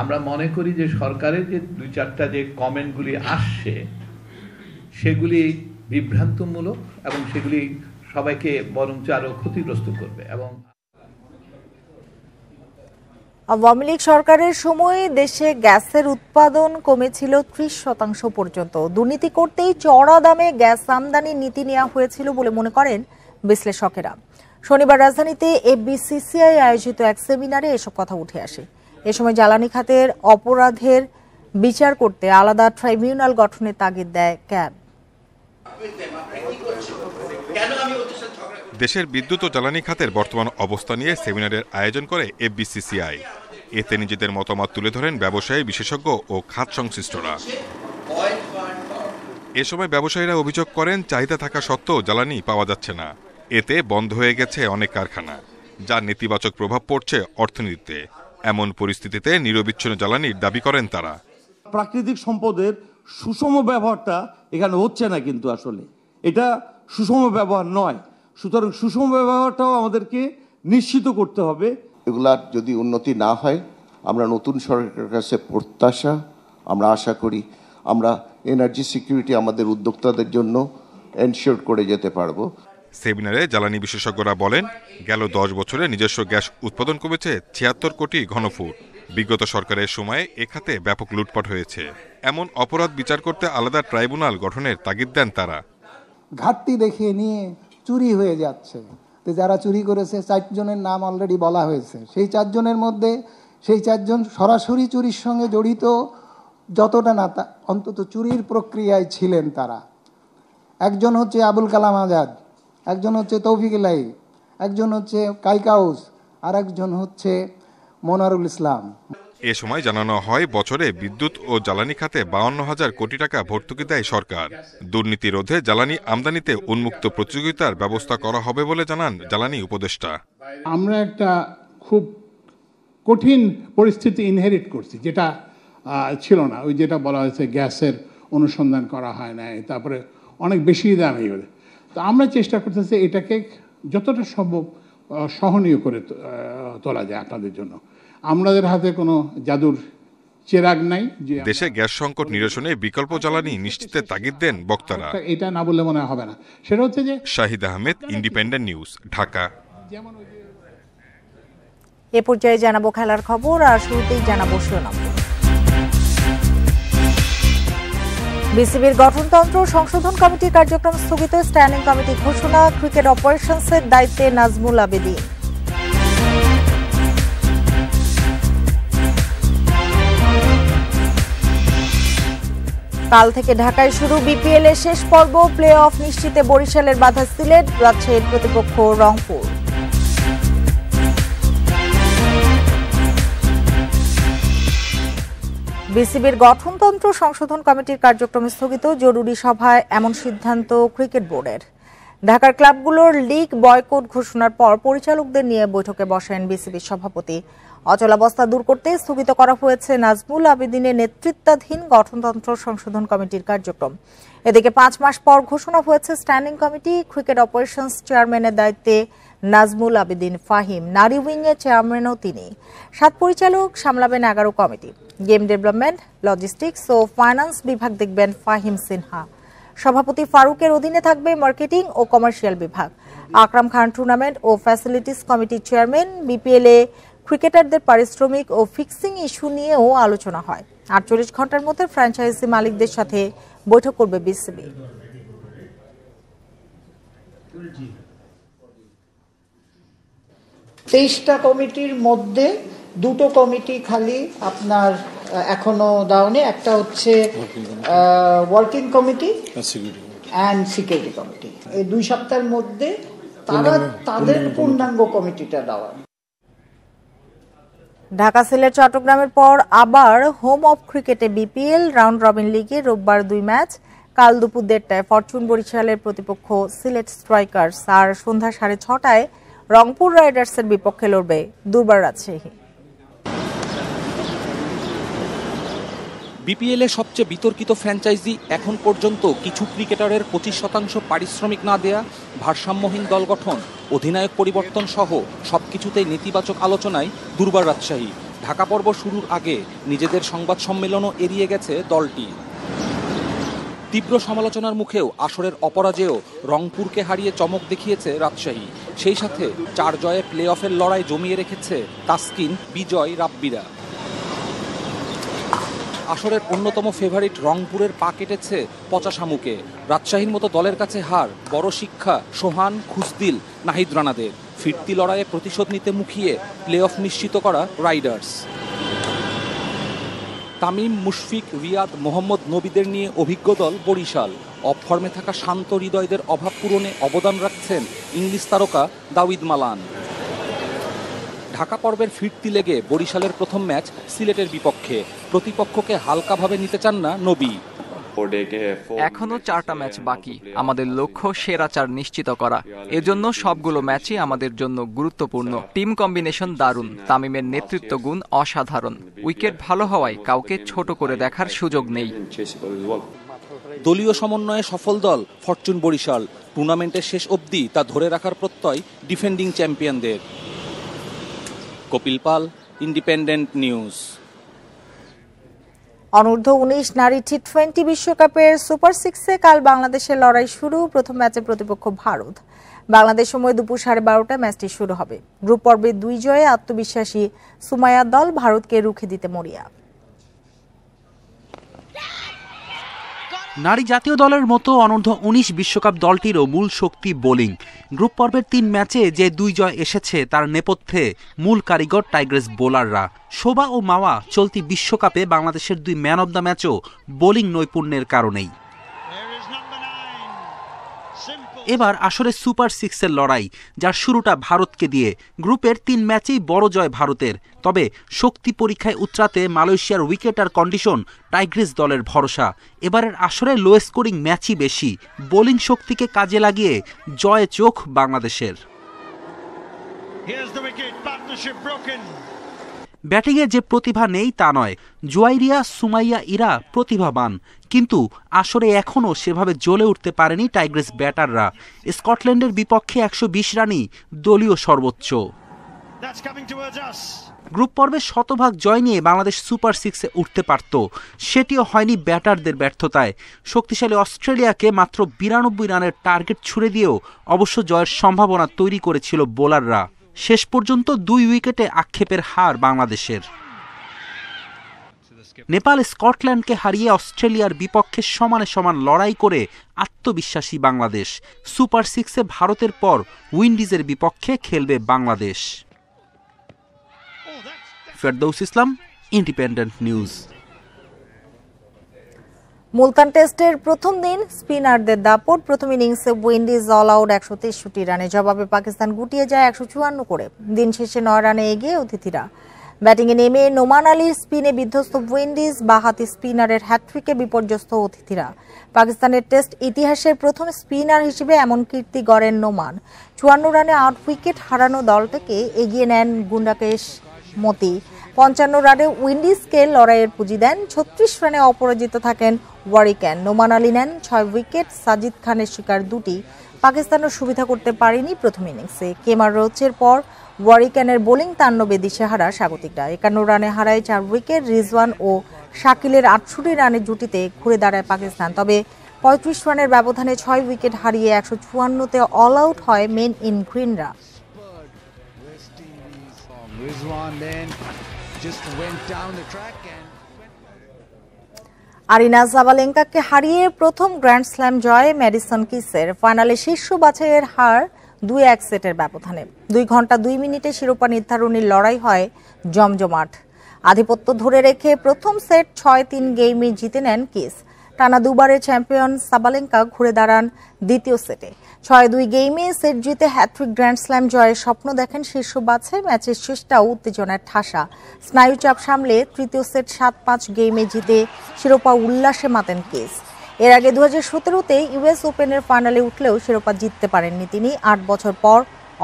আমরা মনে করি যে সরকারের যে 2-4টা যে কমেন্টগুলি আসছে সেগুলি বিভ্রান্তমূলক এবং সেগুলি সবাইকে বরঞ্চ আরো ক্ষতিগ্রস্ত করবে। এবং আওয়ামী লীগ সরকারের সময়ে দেশে গ্যাসের উৎপাদন কমেছিল 30% পর্যন্ত। দুর্নীতি করতেই চড়া দামে গ্যাস আমদানির নীতি নেওয়া হয়েছিল বলে মনে করেন বিশ্লেষকেরা। শনিবার রাজধানীতে FBCCI আয়োজিত এক সেমিনারে এসব কথা উঠে আসে। এ সময় জ্বালানি খাতের অপরাধের বিচার করতে আলাদা ট্রাইব্যুনাল গঠনের তাগিদ দেয় ক্যাব। দেশের বিদ্যুৎ ও জ্বালানি খাতের বর্তমান অবস্থা নিয়ে সেমিনারের আয়োজন করে FBCCI। এতে নিজেদের মতামত তুলে ধরেন ব্যবসায়ী, বিশেষজ্ঞ ও খাত সংশ্লিষ্টরা। এ সময় ব্যবসায়ীরা অভিযোগ করেন, চাহিদা থাকা সত্ত্বেও জ্বালানি পাওয়া যাচ্ছে না। এতে বন্ধ হয়ে গেছে অনেক কারখানা, যার নেতিবাচক প্রভাব পড়ছে অর্থনীতিতে। এমন পরিস্থিতিতে নিরবিচ্ছিন্ন জ্বালানির দাবি করেন তারা। প্রাকৃতিক সম্পদের সুষম ব্যবহারটা এখানে হচ্ছে না, কিন্তু আসলে এটা সুষম ব্যবহার নয়। সুতরাং সুষম ব্যবহারটাও আমাদেরকে নিশ্চিত করতে হবে। এগুলার যদি উন্নতি না হয়, আমরা নতুন সরকারের কাছে প্রত্যাশা, আমরা আশা করি আমরা এনার্জি সিকিউরিটি আমাদের উদ্যোক্তাদের জন্য এনশিওর করে যেতে পারবো। সেমিনারে জ্বালানি বিশেষজ্ঞরা বলেন, গেল 10 বছরে নিজস্ব গ্যাস উৎপাদন কমেছে 76 কোটি ঘনফুট। বিগত সরকারের সময়ে এ খাতে ব্যাপক লুটপাট হয়েছে। এমন অপরাধ বিচার করতে আলাদা ট্রাইব্যুনাল গঠনের তাগিদ দেন তারা। ঘাটতি দেখিয়ে নিয়ে চুরি হয়ে যাচ্ছে। তো যারা চুরি করেছে 4 জনের নাম অলরেডি বলা হয়েছে। সেই 4 জনের মধ্যে সেই 4 জন সরাসরি চুরির সঙ্গে জড়িত যতটা না, অন্তত চুরির প্রক্রিয়ায় ছিলেন তারা। একজন হচ্ছে আবুল কালাম আজাদ, একজন হচ্ছে তৌফিক ইলাহি, একজন হচ্ছে কাইকাউস, আর একজন হচ্ছে মনারুল ইসলাম। এ সময় জানানো হয়, বছরে বিদ্যুৎ ও জ্বালানি খাতে 52,000 কোটি টাকা ভর্তুকি দেয় সরকার। দুর্নীতি রোধে জ্বালানি আমদানিতে উন্মুক্ত প্রতিযোগিতার ব্যবস্থা করা হবে বলে জানান জ্বালানি উপদেষ্টা। আমরা একটা খুব কঠিন পরিস্থিতি ইনহেরিট করছি, যেটা ছিল না। ওই যেটা বলা হয়েছে গ্যাসের অনুসন্ধান করা হয় না, তারপরে অনেক বেশি দামে। তো আমরা চেষ্টা করতেছি এটাকে যতটা সম্ভব সহনীয় করে তোলা যায় আপনাদের জন্য। আমাদের হাতে কোনো জাদুর চেরাগ নাই যে দেশে গ্যাস সংকট নিরসনে বিকল্প জ্বালানি নিশ্চিতের তাগিদ দেন বক্তারা। এটা না বললে মনে হবে না। সেটা হচ্ছে যে শাহিদ আহমেদ, ইন্ডিপেন্ডেন্ট নিউজ, ঢাকা। এ পর্যায়ে জানাবো খেলার খবর, আর শুরুতেই জানাবো শিরোনাম। বিসিবির গঠনতন্ত্র সংশোধন কমিটির কার্যক্রম স্থগিত, স্ট্যান্ডিং কমিটি ঘোষণা। ক্রিকেট অপারেশনসের দায়িত্বে নাজমুল আবেদীন। কাল থেকে ঢাকায় শুরু বিপিএল এর শেষ পর্ব। প্লে অফ নিশ্চিতে বরিশালের বাধা সিলেট, রাজশাহীর প্রতিপক্ষ রংপুর। বিসিবির গঠনতন্ত্র সংশোধন কমিটির কার্যক্রম স্থগিত, জরুরি সভায় এমন সিদ্ধান্ত ক্রিকেট বোর্ডের। ঢাকার ক্লাবগুলোর লিগ বয়কট ঘোষণার পর পরিচালকদের নিয়ে বৈঠকে বসেন বিসিবির সভাপতি। অচলাবস্থা দূর করতে স্থগিত করা হয়েছে নাজমুল আবেদিনের নেতৃত্বাধীন গঠনতন্ত্র সংশোধন কমিটির কার্যক্রম। এদিকে 5 মাস পর ঘোষণা হয়েছে স্ট্যান্ডিং কমিটি। ক্রিকেট অপারেশনস চেয়ারম্যানের দায়িত্বে নাজমুল আবেদিন ফাহিম, নারী উইংয়ের চেয়ারম্যানও তিনি। 7 পরিচালক সামলাবেন 11 কমিটি। গেম ডেভেলপমেন্ট, লজিস্টিক্স ও ফাইন্যান্স বিভাগ দেখবেন ফাহিম সিনহা। সভাপতি ফারুকের অধীনে থাকবে মার্কেটিং ও কমার্শিয়াল বিভাগ। আকরাম খান টুর্নামেন্ট ও ফ্যাসিলিটিস কমিটির চেয়ারম্যান। বিপিএল এ ক্রিকেটারদের পারিশ্রমিক ও ফিক্সিং ইস্যু নিয়েও আলোচনা হয়। 48 ঘন্টার মধ্যে ফ্র্যাঞ্চাইজি মালিকদের সাথে বৈঠক করবে বিসিবি। 23টা কমিটির মধ্যে 2টো কমিটি খালি আপনার এখনো ডাউনে। একটা হচ্ছে working committee and security committee. এই 2 সপ্তাহের মধ্যে তারা তাদের পূর্ণাঙ্গ কমিটিটা দেওয়া। ঢাকা, সিলেট, চট্টগ্রামের পর আবার হোম অফ ক্রিকেটে বিপিএল রাউন্ড রবিন লিগে রোববার 2 ম্যাচ। কাল দুপুর 1টায় ফরচুন বরিশালের প্রতিপক্ষ সিলেট স্ট্রাইকার্স, আর সন্ধ্যা 6:30টায় রংপুর রাইডার্সের বিপক্ষে লড়বে দুর্বার রাজশাহী। বিপিএল এ সবচেয়ে বিতর্কিত ফ্র্যাঞ্চাইজি এখন পর্যন্ত কিছু ক্রিকেটারের 25% পারিশ্রমিক না দেয়া, ভারসাম্যহীন দল গঠন, অধিনায়ক পরিবর্তন সহ সবকিছুতেই নেতিবাচক আলোচনায় দুর্বার রাজশাহী। ঢাকা পর্ব শুরুর আগে নিজেদের সংবাদ সম্মেলনও এড়িয়ে গেছে দলটি। তীব্র সমালোচনার মুখেও আসরের অপরাজেয় রংপুরকে হারিয়ে চমক দেখিয়েছে রাজশাহী। সেই সাথে 4 জয়ে প্লে অফের লড়াই জমিয়ে রেখেছে তাসকিন, বিজয়, রাব্বিরা। আসরের অন্যতম ফেভারিট রংপুরের পা কেটেছে পচা শামুকে। রাজশাহীর মতো দলের কাছে হার বড় শিক্ষা সোহান, খুসদিল, নাহিদ রানাদের। ফিরতি লড়াইয়ে প্রতিশোধ নিতে মুখিয়ে প্লে অফ নিশ্চিত করা রাইডার্স। তামিম, মুশফিক, রিয়াদ, মোহাম্মদ নবীদের নিয়ে অভিজ্ঞ দল বরিশাল। অফ ফর্মে থাকা শান্ত হৃদয়দের অভাব পূরণে অবদান রাখছেন ইংলিশ তারকা দাউদ মালান। ঢাকা পর্বের ফিরতি লেগে বরিশালের প্রথম ম্যাচ সিলেটের বিপক্ষে। প্রতিপক্ষকে হালকাভাবে নিতে চান না নবী। এখনো 4টা ম্যাচ বাকি। আমাদের লক্ষ্য সেরা 4 নিশ্চিত করা। এজন্য সবগুলো ম্যাচই আমাদের জন্য গুরুত্বপূর্ণ। টিম কম্বিনেশন দারুণ, তামিমের নেতৃত্ব গুণ অসাধারণ। উইকেট ভালো হওয়ায় কাউকে ছোট করে দেখার সুযোগ নেই। দলীয় সমন্বয়ে সফল দল ফরচুন বরিশাল। টুর্নামেন্টের শেষ অবধি তা ধরে রাখার প্রত্যয় ডিফেন্ডিং চ্যাম্পিয়নদের। কপিল পাল, ইন্ডিপেন্ডেন্ট নিউজ। অনূর্ধ্ব 19 নারী টি20 বিশ্বকাপের সুপার 6-এ কাল বাংলাদেশের লড়াই শুরু। প্রথম ম্যাচে প্রতিপক্ষ ভারত। বাংলাদেশ সময় দুপুর 12:30টায় ম্যাচটি শুরু হবে। গ্রুপ পর্বে 2 জয়ে আত্মবিশ্বাসী সুমাইয়ার দল ভারতকে রুখে দিতে মরিয়া। নারী জাতীয় দলের মতো অনূর্ধ্ব 19 বিশ্বকাপ দলটিরও মূল শক্তি বোলিং। গ্রুপ পর্বের 3 ম্যাচে যে 2 জয় এসেছে তার নেপথ্যে মূল কারিগর টাইগ্রেস বোলাররা। শোভা ও মাওয়া চলতি বিশ্বকাপে বাংলাদেশের 2 ম্যান অব দ্য ম্যাচও বোলিং নৈপুণ্যের কারণেই। এবার আসরে সুপার 6-এর লড়াই, যার শুরুটা ভারতকে দিয়ে। গ্রুপের 3 ম্যাচেই বড় জয় ভারতের। তবে শক্তি পরীক্ষায় উতরাতে মালয়েশিয়ার উইকেট আর কন্ডিশন টাইগ্রিস দলের ভরসা। এবারের আসরে লো স্কোরিং ম্যাচই বেশি। বোলিং শক্তিকে কাজে লাগিয়ে জয়ে চোখ বাংলাদেশের। ব্যাটিংয়ে যে প্রতিভা নেই তা নয়। জুয়াইরিয়া, সুমাইয়া, ইরা প্রতিভাবান, কিন্তু আসরে এখনও সেভাবে জ্বলে উঠতে পারেনি টাইগ্রেস ব্যাটাররা। স্কটল্যান্ডের বিপক্ষে 120 রানই দলীয় সর্বোচ্চ। গ্রুপ পর্বে শতভাগ জয় নিয়ে বাংলাদেশ সুপার 6-এ উঠতে পারত, সেটিও হয়নি ব্যাটারদের ব্যর্থতায়। শক্তিশালী অস্ট্রেলিয়াকে মাত্র 92 রানের টার্গেট ছুড়ে দিয়েও অবশ্য জয়ের সম্ভাবনা তৈরি করেছিল বোলাররা। শেষ পর্যন্ত 2 উইকেটে আক্ষেপের হার বাংলাদেশের। নেপাল স্কটল্যান্ডকে হারিয়ে অস্ট্রেলিয়ার বিপক্ষে সমানে সমান লড়াই করে আত্মবিশ্বাসী বাংলাদেশ। সুপার 6-এ ভারতের পর উইন্ডিজের বিপক্ষে খেলবে বাংলাদেশ। ফেরদৌস ইসলাম, ইন্ডিপেন্ডেন্ট নিউজ। মুলতান টেস্টের প্রথম দিন স্পিনারদের দাপট। প্রথম ইনিংসে উইন্ডিজ অল আউট 163 রানে, জবাবে পাকিস্তান গুটিয়ে যায় 154 করে। দিন শেষে 9 রানে এগিয়ে অতিথিরা। ব্যাটিংয়ে নেমে নোমান আলীর স্পিনে বিধ্বস্ত উইন্ডিজ, বাঁহাতি স্পিনারের হ্যাট্রিকে বিপর্যস্ত অতিথিরা। পাকিস্তানের টেস্ট ইতিহাসের প্রথম স্পিনার হিসেবে এমন কীর্তি গড়েন নোমান। 54 রানে 8 উইকেট হারানো দলটাকে এগিয়ে নেন গুন্ডাকেশ মতি। 55 রানে উইন্ডিজকে লড়াইয়ের পুঁজি দেন। 36 রানে অপরাজিত থাকেন ওয়ারিকেন। নোমান আলী নেন 6 উইকেট, সাজিদ খানের শিকার 2টি। পাকিস্তানের সুবিধা করতে পারেনি প্রথম ইনিংসে। কেমার রোচের পর ওয়ারিকেনের বোলিং তাণ্ডবে দিশেহারা স্বাগতিকরা। 51 রানে হারায় 4 উইকেট। রিজওয়ান ও শাকিলের 68 রানের জুটিতে ঘুরে দাঁড়ায় পাকিস্তান। তবে 35 রানের ব্যবধানে 6 উইকেট হারিয়ে 154-তে অল আউট হয় মেন ইন গ্রিনরা। আরিনা জাবালেঙ্কাকে হারিয়ে প্রথম গ্র্যান্ড স্ল্যাম জয় ম্যাডিসন কিসের। ফাইনালে শীর্ষ বাছাইয়ের হার 2-1 সেটের ব্যবধানে। 2 ঘন্টা 2 মিনিটে শিরোপা নির্ধারণী লড়াই হয় জমজমাট। আধিপত্য ধরে রেখে প্রথম সেট 6-3 গেমে জিতে নেন কিস। টানা দুবারের চ্যাম্পিয়ন সাবালেঙ্কা ঘুরে দাঁড়ান দ্বিতীয় সেটে। 6-2 গেমে সেট জিতে হ্যাট্রিক গ্র্যান্ড স্ল্যাম জয়ের স্বপ্ন দেখেন শীর্ষ বাছাই। ম্যাচের শেষটাও উত্তেজনার ঠাসা। স্নায়ুচাপ সামলে তৃতীয় সেট 7-5 গেমে জিতে শিরোপা উল্লাসে মাতেন কিস। এর আগে 2017-তে ইউএস ওপেনের ফাইনালে উঠলেও শিরোপা জিততে পারেননি তিনি। 8 বছর পর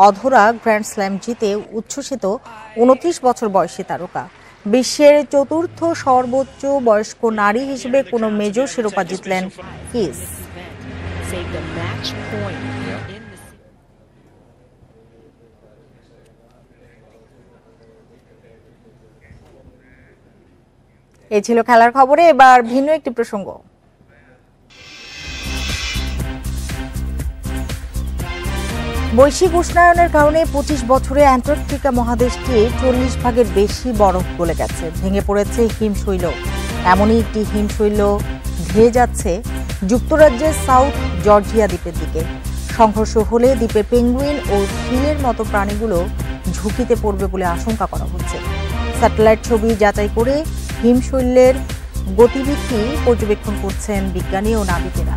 অধরা গ্র্যান্ড স্ল্যাম জিতে উচ্ছ্বসিত 29 বছর বয়সী তারকা। বিশ্বের চতুর্থ সর্বোচ্চ বয়স্ক নারী হিসেবে কোনো মেজর শিরোপা জিতলেন কিস। এই ছিল খেলার খবরে। এবার ভিন্ন একটি প্রসঙ্গ। বৈশ্বিক উষ্ণায়নের কারণে 25 বছরে অ্যান্টার্কটিকা মহাদেশটি 40 ভাগের বেশি বরফ গলে গেছে। ভেঙে পড়েছে হিমশৈল। এমনই একটি হিমশৈল ধেয়ে যাচ্ছে যুক্তরাজ্যের সাউথ জর্জিয়া দ্বীপের দিকে। সংঘর্ষ হলে দ্বীপে পেঙ্গুইন ও সিলের মতো প্রাণীগুলো ঝুঁকিতে পড়বে বলে আশঙ্কা করা হচ্ছে। স্যাটেলাইট ছবি যাচাই করে হিমশৈলের গতিবিধি পর্যবেক্ষণ করছেন বিজ্ঞানী ও নাবিকেরা।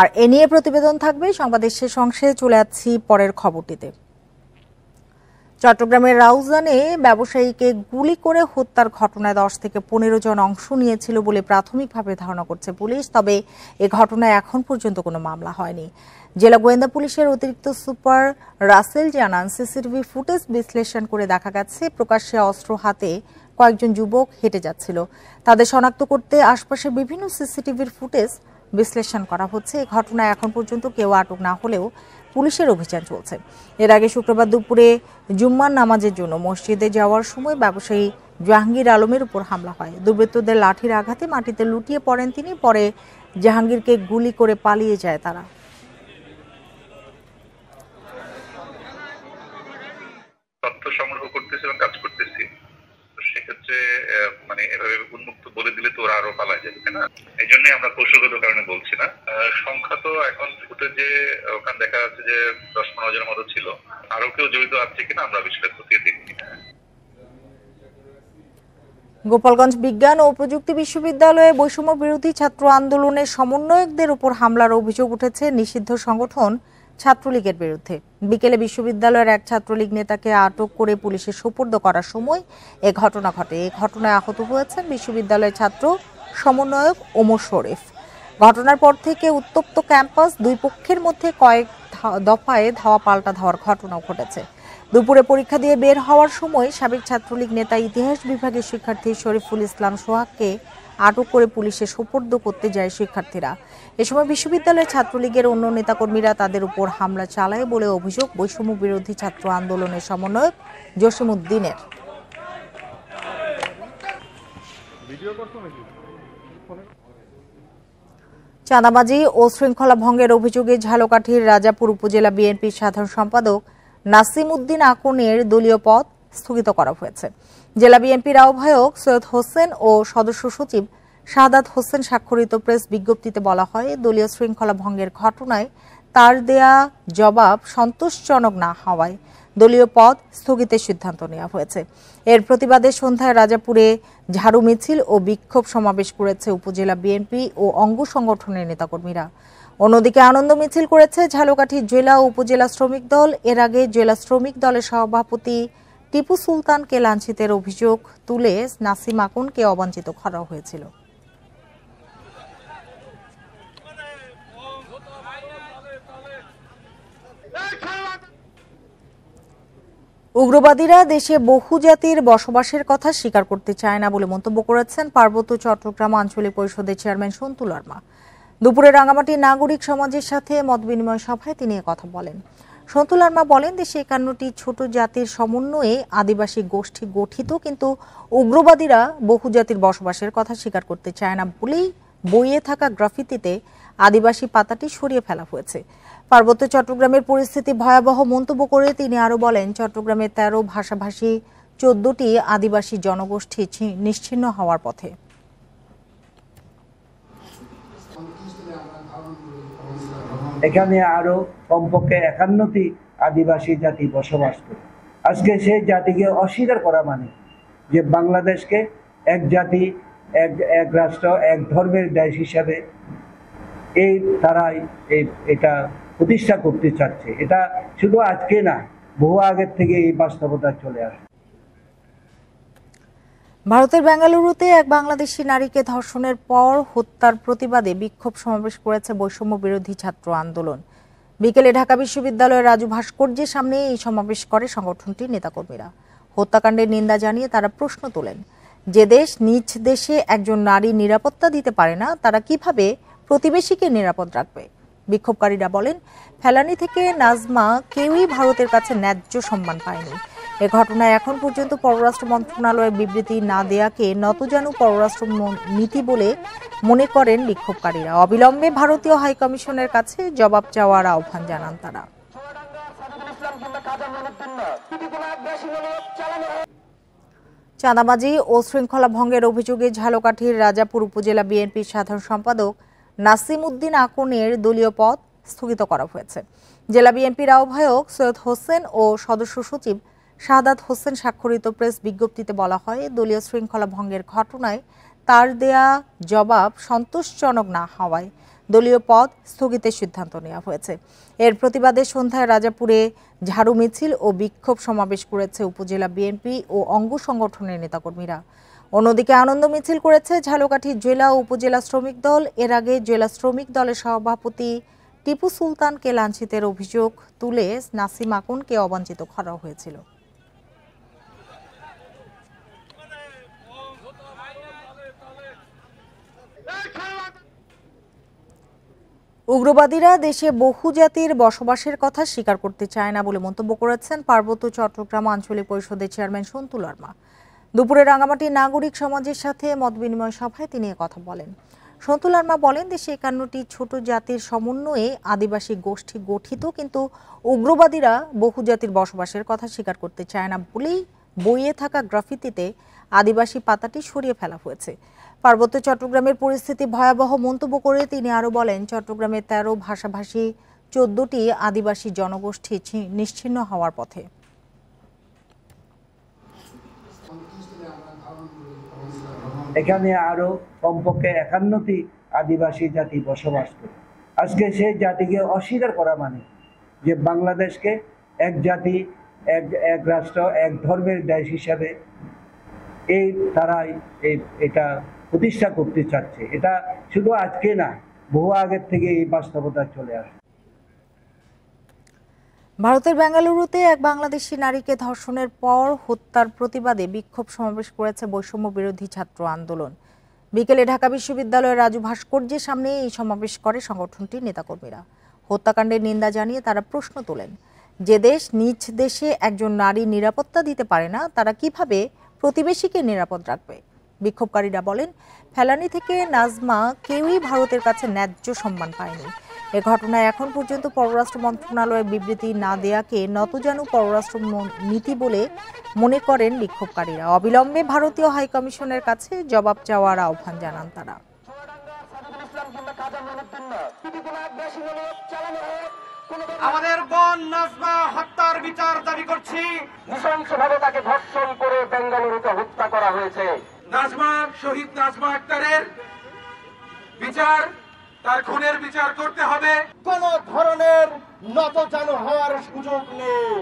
আর এ নিয়ে প্রতিবেদন থাকবে সংবাদের শেষ অংশে। চলে যাচ্ছি পরের খবরটিতে। চট্টগ্রামের রাউজানে ব্যবসায়ীকে গুলি করে হত্যার ঘটনায় 10 থেকে 15 জন অংশ নিয়েছিল বলে প্রাথমিকভাবে ধারণা করছে পুলিশ। তবে এ ঘটনায় এখন পর্যন্ত কোনো মামলা হয়নি। জেলা গোয়েন্দা পুলিশের অতিরিক্ত সুপার রাসেল জানান, সিসিটিভি ফুটেজ বিশ্লেষণ করে দেখা গেছে প্রকাশ্যে অস্ত্র হাতে কয়েকজন যুবক হেঁটে যাচ্ছিল। তাদের শনাক্ত করতে আশপাশের বিভিন্ন সিসিটিভির ফুটেজ বিশ্লেষণ করা হচ্ছে। এই ঘটনায় এখন পর্যন্ত কেউ আটক না হলেও পুলিশের অভিযান চলছে। এর আগে শুক্রবার দুপুরে জুম্মার নামাজের জন্য মসজিদে যাওয়ার সময় ব্যবসায়ী জাহাঙ্গীর আলমের উপর হামলা হয়। দুর্বৃত্তদের লাঠির আঘাতে মাটিতে লুটিয়ে পড়েন তিনি। পরে জাহাঙ্গীরকে গুলি করে পালিয়ে যায় তারা। তথ্য সংগ্রহ করতেছি এবং কাজ করতেছি। সেক্ষেত্রে মানে এভাবে উন্মুক্ত বলে দিলে তো ওরা আরো পালায় যাবে, তাই না? এই জন্যই আমরা কৌশলগত কারণে বলছি না। সংখ্যা তো এখন ফুটেজে ওখানে দেখা যাচ্ছে যে 10-15 জনের মতো ছিল। আরো কেউ জড়িত আছে কিনা আমরা বিষয়টা খতিয়ে দেখছি। গোপালগঞ্জ বিজ্ঞান ও প্রযুক্তি বিশ্ববিদ্যালয়ে বৈষম্য বিরোধী ছাত্র আন্দোলনের সমন্বয়কদের উপর হামলার অভিযোগ উঠেছে নিষিদ্ধ সংগঠন ছাত্রলীগের বিরুদ্ধে। বিকেলে বিশ্ববিদ্যালয়ের এক ছাত্রলীগ নেতাকে আটক করে পুলিশে সোপর্দ করার সময় এ ঘটনা ঘটে। এই ঘটনায় আহত হয়েছেন বিশ্ববিদ্যালয়ের ছাত্র সমন্বয়ক ওমর শরীফ। ঘটনার পর থেকে উত্তপ্ত ক্যাম্পাস। দুই পক্ষের মধ্যে কয়েক দফায় ধাওয়া পাল্টা ধাওয়ার ঘটনাও ঘটেছে। দুপুরে পরীক্ষা দিয়ে বের হওয়ার সময় সাবেক ছাত্রলীগ নেতা ইতিহাস বিভাগের শিক্ষার্থী শরীফুল ইসলাম সোহাগকে আটক করে পুলিশে সোপর্দ করতে যায় শিক্ষার্থীরা। এ সময় বিশ্ববিদ্যালয়ের ছাত্রলীগের অন্য নেতাকর্মীরা তাদের উপর হামলা চালায় বলে অভিযোগ বৈষম্য বিরোধী ছাত্র আন্দোলনের সমন্বয়ক জসিমউদ্দিনের। চাঁদাবাজি ও শৃঙ্খলা ভঙ্গের অভিযোগে ঝালকাঠির রাজাপুর উপজেলা বিএনপির সাধারণ সম্পাদক নাসিম উদ্দিন আকনের দলীয় পদ স্থগিত করা হয়েছে। জেলা বিএনপির আহ্বায়ক সৈয়দ হোসেন ও সদস্য সচিব শাহাদাত হোসেন স্বাক্ষরিত প্রেস বিজ্ঞপ্তিতে বলা হয়, দলীয় শৃঙ্খলা ভঙ্গের ঘটনায় তার দেয়া জবাব সন্তোষজনক না হওয়ায় দলীয় পদ স্থগিতের সিদ্ধান্ত নেওয়া হয়েছে। এর প্রতিবাদে সন্ধ্যায় রাজাপুরে ঝাড়ু মিছিল ও বিক্ষোভ সমাবেশ করেছে উপজেলা বিএনপি ও অঙ্গ সংগঠনের নেতাকর্মীরা। অন্যদিকে আনন্দ মিছিল করেছে ঝালকাঠি জেলা ও উপজেলা শ্রমিক দল। এর আগে জেলা শ্রমিক দলের সভাপতি টিপু সুলতানকে লাঞ্ছিতের অভিযোগ তুলে নাসিম আকুনকে অবাঞ্ছিত করা হয়েছিল। উগ্রবাদীরা দেশে বহুজাতির বসবাসের কথা স্বীকার করতে চায় না বলে মন্তব্য করেছেন পার্বত্য চট্টগ্রাম আঞ্চলিক পরিষদের চেয়ারম্যান সন্তু লারমা। দুপুরে রাঙামাটি নাগরিক সমাজের সাথে মতবিনিময় সভায় তিনি কথা বলেন। সন্তু লারমা বলেন, দেশে 51টি ছোট জাতির সমন্বয়ে আদিবাসী গোষ্ঠী গঠিত, কিন্তু উগ্রবাদীরা বহুজাতির বসবাসের কথা স্বীকার করতে চায় না বলেই বইয়ে থাকা গ্রাফিতিতে আদিবাসী পাতাটি সরিয়ে ফেলা হয়েছে। পার্বত্য চট্টগ্রামের পরিস্থিতি ভয়াবহ মন্তব্য করে তিনি আরো বলেন, চট্টগ্রামের 13 ভাষাভাষী 14টি আদিবাসী জনগোষ্ঠী নিশ্চিহ্ন হওয়ার পথে। এখানে আরো কমপক্ষে 51টি আদিবাসী জাতি বসবাস করে। আজকে সেই জাতিকে অস্বীকার করা মানে যে বাংলাদেশকে এক জাতি এক রাষ্ট্র এক ধর্মের দেশ হিসাবে তারাই এটা প্রতিষ্ঠা করতে চাচ্ছে। এটা শুধু আজকে না, বহু আগের থেকে এই বাস্তবতা চলে আসে। ভারতের বেঙ্গালুরুতে এক বাংলাদেশি নারীকে ধর্ষণের পর হত্যার প্রতিবাদে বিক্ষোভ সমাবেশ করেছে বৈষম্য বিরোধী ছাত্র আন্দোলন। বিকেলে ঢাকা বিশ্ববিদ্যালয়ের রাজু ভাস্কর্যের সামনে এই সমাবেশ করে সংগঠনটির নেতাকর্মীরা। হত্যাকাণ্ডের নিন্দা জানিয়ে তারা প্রশ্ন তোলেন, যে দেশ নিজ দেশে একজন নারী নিরাপত্তা দিতে পারে না, তারা কিভাবে প্রতিবেশীকে নিরাপদ রাখবে। বিক্ষোভকারীরা বলেন, ফেলানি থেকে নাজমা কেউই ভারতের কাছে ন্যায্য সম্মান পায়নি। এ ঘটনায় এখন পর্যন্ত পররাষ্ট্র মন্ত্রণালয়ের বিবৃতি না দেয়াকে নতজানু পররাষ্ট্র নীতি বলে মনে করেন বিক্ষোভকারীরা। অবিলম্বে ভারতীয় হাইকমিশনের কাছে জবাব চাওয়ার আহ্বান জানান তারা। চাঁদাবাজি ও শৃঙ্খলা ভঙ্গের অভিযোগে ঝালকাঠির রাজাপুর উপজেলা বিএনপির সাধারণ সম্পাদক নাসিম উদ্দিন আকুনের দলীয় পদ স্থগিত করা হয়েছে। জেলা বিএনপির আহ্বায়ক সৈয়দ হোসেন ও সদস্য সচিব শাহাদাত হোসেন স্বাক্ষরিত প্রেস বিজ্ঞপ্তিতে বলা হয়, দলীয় শৃঙ্খলা ভঙ্গের ঘটনায় তার দেয়া জবাব সন্তোষজনক না হওয়ায় দলীয় পদ স্থগিতের সিদ্ধান্ত নেওয়া হয়েছে। এর প্রতিবাদে সন্ধ্যায় রাজাপুরে ঝাড়ু মিছিল ও বিক্ষোভ সমাবেশ করেছে উপজেলা বিএনপি ও অঙ্গ সংগঠনের নেতাকর্মীরা। অন্যদিকে আনন্দ মিছিল করেছে ঝালকাঠি জেলা ও উপজেলা শ্রমিক দল। এর আগে জেলা শ্রমিক দলের সভাপতি টিপু সুলতানকে লাঞ্ছিতের অভিযোগ তুলে নাসিম আকুনকে অবাঞ্ছিত করা হয়েছিল। উগ্রবাদীরা দেশে বহুজাতির বসবাসের কথা স্বীকার করতে চায় না বলে মন্তব্য করেছেন পার্বত্য চট্টগ্রাম আঞ্চলিক পরিষদের চেয়ারম্যান সন্তু লারমা। দুপুরে রাঙামাটি নাগরিক সমাজের সাথে মতবিনিময় সভায় তিনি কথা বলেন। সন্তু লারমা বলেন, দেশে 51টি ছোট জাতির সমন্বয়ে আদিবাসী গোষ্ঠী গঠিত, কিন্তু উগ্রবাদীরা বহুজাতির বসবাসের কথা স্বীকার করতে চায় না বলেই বইয়ে থাকা গ্রাফিতিতে আদিবাসী পাতাটি সরিয়ে ফেলা হয়েছে। পার্বত্য চট্টগ্রামের পরিস্থিতি ভয়াবহ মন্তব্য করে তিনি আরো বলেন, চট্টগ্রামের 13 ভাষাভাষী 14টি আদিবাসী জনগোষ্ঠী নিশ্চিহ্ন হওয়ার পথে। এখানে আরো কমপক্ষে 51টি আদিবাসী জাতি বসবাস করে। আজকে সেই জাতিকে অস্বীকার করা মানে যে বাংলাদেশকে এক জাতি এক রাষ্ট্র এক ধর্মের দেশ হিসাবে তারাই এটা প্রতিষ্ঠা করতে চাচ্ছে। এটা শুধু আজকে না, বহু আগের থেকে এই বাস্তবতা চলে আসে। ভারতের বেঙ্গালুরুতে এক বাংলাদেশি নারীকে ধর্ষণের পর হত্যার প্রতিবাদে বিক্ষোভ সমাবেশ করেছে বৈষম্য বিরোধী ছাত্র আন্দোলন। বিকেলে ঢাকা বিশ্ববিদ্যালয়ের রাজু ভাস্কর্যের সামনে এই সমাবেশ করে সংগঠনটির নেতাকর্মীরা। হত্যাকাণ্ডের নিন্দা জানিয়ে তারা প্রশ্ন তোলেন, যে দেশ নিজ দেশে একজন নারী নিরাপত্তা দিতে পারে না, তারা কিভাবে প্রতিবেশীকে নিরাপদ রাখবে। বিক্ষোভকারীরা বলেন, ফেলানি থেকে নাজমা কেউই ভারতের কাছে ন্যায্য সম্মান পায়নি। এ ঘটনায় এখন পর্যন্ত পররাষ্ট্র মন্ত্রণালয়ের বিবৃতি না দেয়াকে নতজানু পররাষ্ট্র নীতি বলে মনে করেন বিক্ষোভকারীরা। অবিলম্বে ভারতীয় হাইকমিশনের কাছে জবাব চাওয়ার আহ্বান জানান তারা। আমাদের বোন নাজমা হত্যার বিচার দাবি করছি। নৃশংসভাবে তাকে ধর্ষণ করে বেঙ্গালুরুতে হত্যা করা হয়েছে। শহীদ নাজমা আক্তারের বিচার, তার খুনের বিচার করতে হবে। কোন ধরনের নতজানু হওয়ার সুযোগ নেই।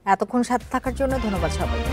এতক্ষণ সাথে থাকার জন্য ধন্যবাদ সবাইকে।